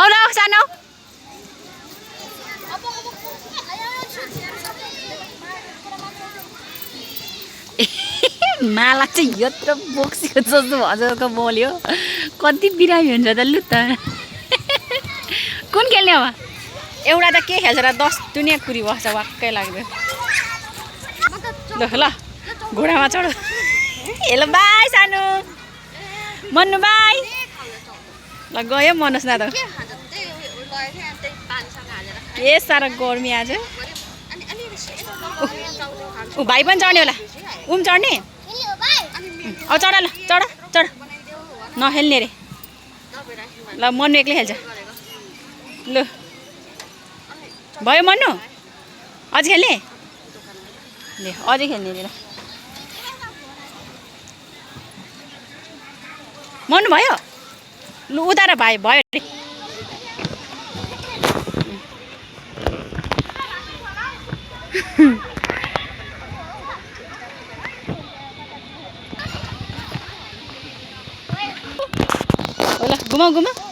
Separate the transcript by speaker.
Speaker 1: औला सानो माला चाहिँ यत्रो बोक्सीको जस्तो हजुरको बोल्यो कति बिरामी हुन्छ त लु त कुन खेल्ने अब एउटा त के खेल्छ र 10 दुनियाँ कुरी बस्छ वाक्कै लाग्दैन ल ल घोडामा चढ हेलो बाई सानो मन्नु बाई ल गयो मनोज ना त के साह्रो गर्मी आज ऊ भाइ पनि चढ्ने होला उम चढ्ने अब चढ ल चढ चढ नखेल्ने रे ल मन्नु एक्लै खेल्छ ल भयो मन्नु अझै खेल्ने ले अझै खेल्ने रे मन्नु भयो लु उता र भाइ भयो रे ल घुमाऊ घुमाऊ